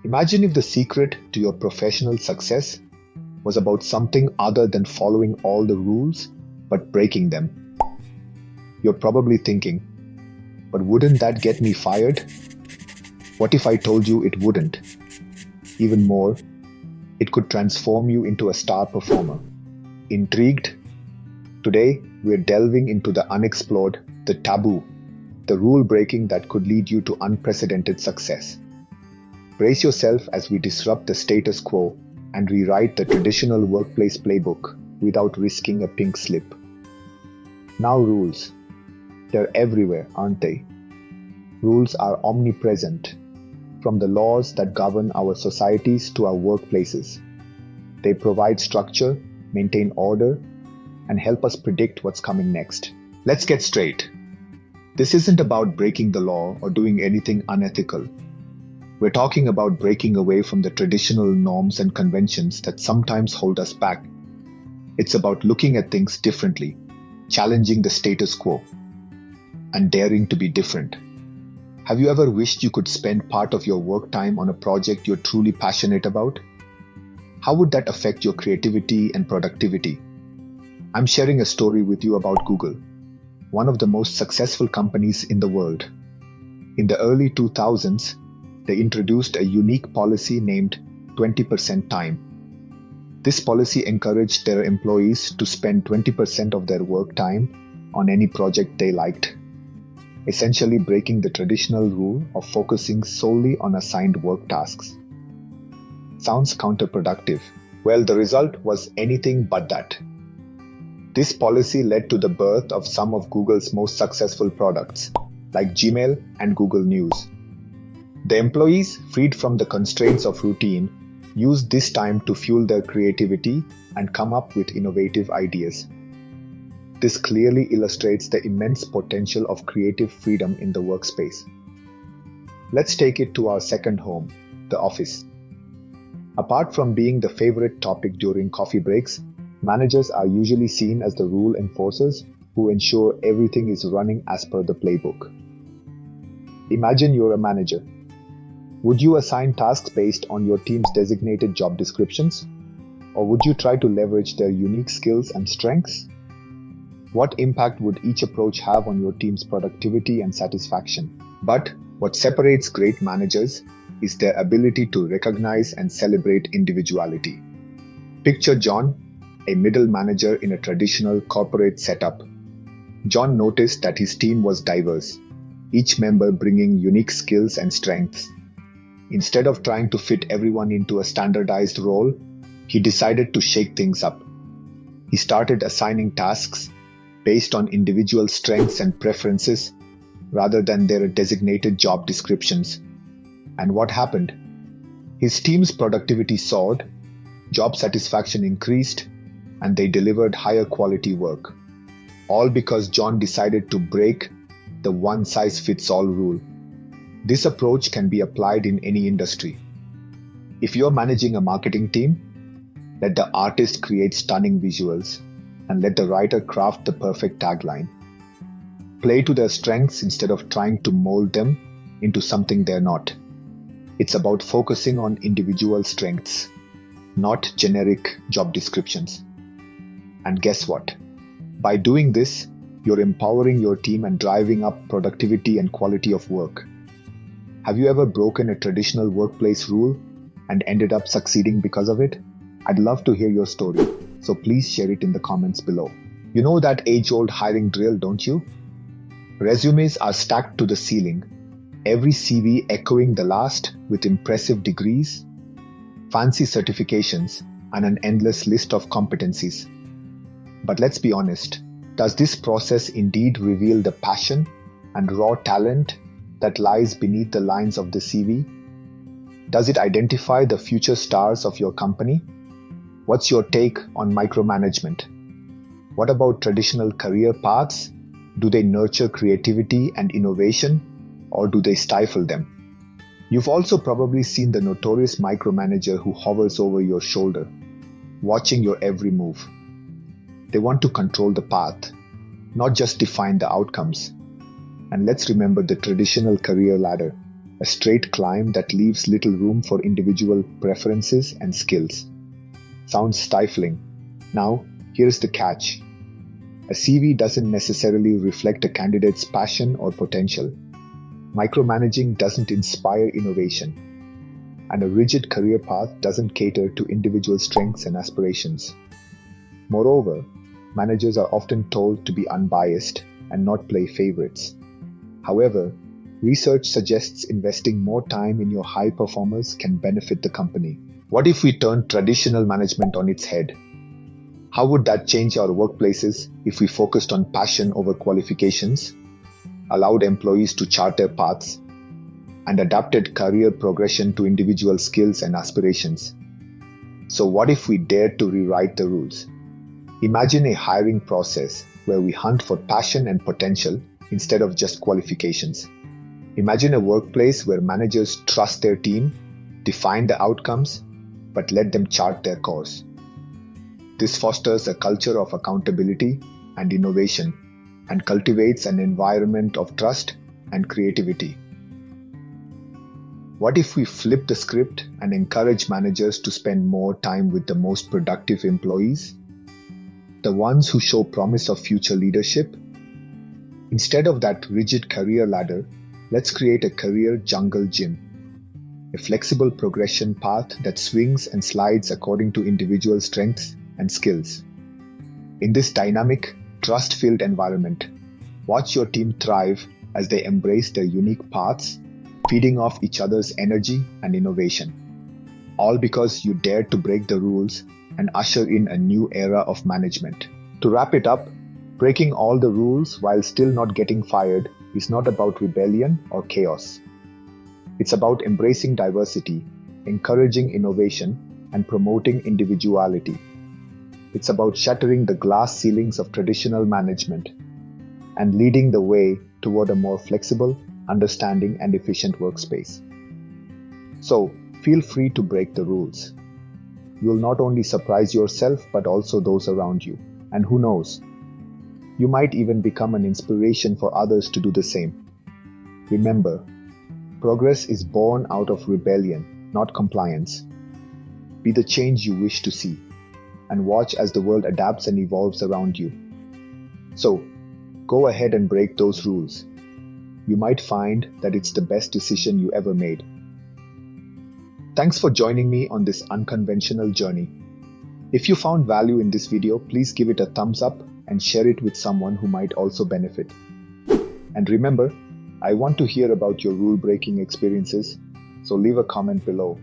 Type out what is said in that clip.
Imagine if the secret to your professional success was about something other than following all the rules, but breaking them. You're probably thinking, but wouldn't that get me fired? What if I told you it wouldn't? Even more, it could transform you into a star performer. Intrigued? Today, we're delving into the unexplored, the taboo, the rule breaking that could lead you to unprecedented success. Brace yourself as we disrupt the status quo and rewrite the traditional workplace playbook without risking a pink slip. Now, rules. They're everywhere, aren't they? Rules are omnipresent, from the laws that govern our societies to our workplaces. They provide structure, maintain order, and help us predict what's coming next. Let's get straight. This isn't about breaking the law or doing anything unethical. We're talking about breaking away from the traditional norms and conventions that sometimes hold us back. It's about looking at things differently, challenging the status quo, and daring to be different. Have you ever wished you could spend part of your work time on a project you're truly passionate about? How would that affect your creativity and productivity? I'm sharing a story with you about Google, one of the most successful companies in the world. In the early 2000s, they introduced a unique policy named 20% time. This policy encouraged their employees to spend 20% of their work time on any project they liked, essentially breaking the traditional rule of focusing solely on assigned work tasks. Sounds counterproductive. Well, the result was anything but that. This policy led to the birth of some of Google's most successful products, like Gmail and Google News. The employees, freed from the constraints of routine, used this time to fuel their creativity and come up with innovative ideas. This clearly illustrates the immense potential of creative freedom in the workspace. Let's take it to our second home, the office. Apart from being the favorite topic during coffee breaks, managers are usually seen as the rule enforcers who ensure everything is running as per the playbook. Imagine you're a manager. Would you assign tasks based on your team's designated job descriptions? Or would you try to leverage their unique skills and strengths? What impact would each approach have on your team's productivity and satisfaction? But what separates great managers is their ability to recognize and celebrate individuality. Picture John, a middle manager in a traditional corporate setup. John noticed that his team was diverse, each member bringing unique skills and strengths. Instead of trying to fit everyone into a standardized role, he decided to shake things up. He started assigning tasks based on individual strengths and preferences rather than their designated job descriptions. And what happened? His team's productivity soared, job satisfaction increased, and they delivered higher quality work. All because John decided to break the one-size-fits-all rule. This approach can be applied in any industry. If you're managing a marketing team, let the artist create stunning visuals and let the writer craft the perfect tagline. Play to their strengths instead of trying to mold them into something they're not. It's about focusing on individual strengths, not generic job descriptions. And guess what? By doing this, you're empowering your team and driving up productivity and quality of work. Have you ever broken a traditional workplace rule and ended up succeeding because of it? I'd love to hear your story, so please share it in the comments below. You know that age-old hiring drill, don't you? Resumes are stacked to the ceiling, every CV echoing the last with impressive degrees, fancy certifications, and an endless list of competencies. But let's be honest, does this process indeed reveal the passion and raw talent that lies beneath the lines of the CV? Does it identify the future stars of your company? What's your take on micromanagement? What about traditional career paths? Do they nurture creativity and innovation, or do they stifle them? You've also probably seen the notorious micromanager who hovers over your shoulder, watching your every move. They want to control the path, not just define the outcomes. And let's remember the traditional career ladder. a straight climb that leaves little room for individual preferences and skills. Sounds stifling. Now, here's the catch. A CV doesn't necessarily reflect a candidate's passion or potential. Micromanaging doesn't inspire innovation, and a rigid career path doesn't cater to individual strengths and aspirations. Moreover, managers are often told to be unbiased and not play favorites. However, research suggests investing more time in your high performers can benefit the company. What if we turn traditional management on its head? How would that change our workplaces if we focused on passion over qualifications, allowed employees to chart their paths, and adapted career progression to individual skills and aspirations? So what if we dared to rewrite the rules? Imagine a hiring process where we hunt for passion and potential instead of just qualifications. Imagine a workplace where managers trust their team, define the outcomes, but let them chart their course. This fosters a culture of accountability and innovation and cultivates an environment of trust and creativity. What if we flip the script and encourage managers to spend more time with the most productive employees? The ones who show promise of future leadership? Instead of that rigid career ladder, let's create a career jungle gym. A flexible progression path that swings and slides according to individual strengths and skills. In this dynamic, trust-filled environment, watch your team thrive as they embrace their unique paths, feeding off each other's energy and innovation. All because you dared to break the rules and usher in a new era of management. To wrap it up, breaking all the rules while still not getting fired is not about rebellion or chaos. It's about embracing diversity, encouraging innovation, and promoting individuality. It's about shattering the glass ceilings of traditional management and leading the way toward a more flexible, understanding, and efficient workspace. So, feel free to break the rules. You'll not only surprise yourself but also those around you. And who knows, you might even become an inspiration for others to do the same. Remember, progress is born out of rebellion, not compliance. Be the change you wish to see, and watch as the world adapts and evolves around you. So, go ahead and break those rules. You might find that it's the best decision you ever made. Thanks for joining me on this unconventional journey. If you found value in this video, please give it a thumbs up and share it with someone who might also benefit. And remember, I want to hear about your rule-breaking experiences, so leave a comment below.